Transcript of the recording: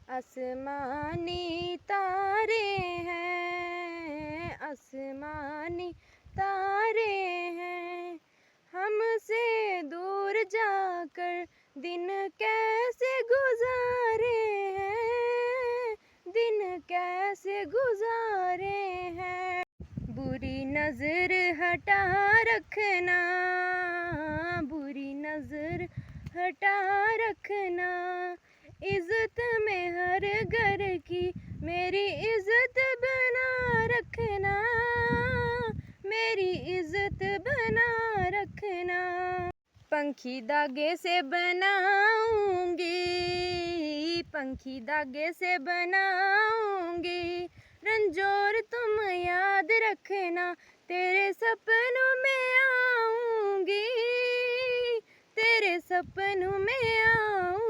आसमानी तारे हैं, आसमानी तारे हैं, हमसे दूर जाकर दिन कैसे गुजारे हैं, दिन कैसे गुजारे हैं। बुरी नजर हटा रखना, बुरी नजर हटा रखना, इज्जत में हर घर की मेरी इज्जत बना रखना, मेरी इज्जत बना रखना। पंखी धागे से बनाऊंगी, पंखी धागे से बनाऊंगी, रंजोर तुम याद रखना, तेरे सपनों में आऊंगी, तेरे सपनों में आऊंगी।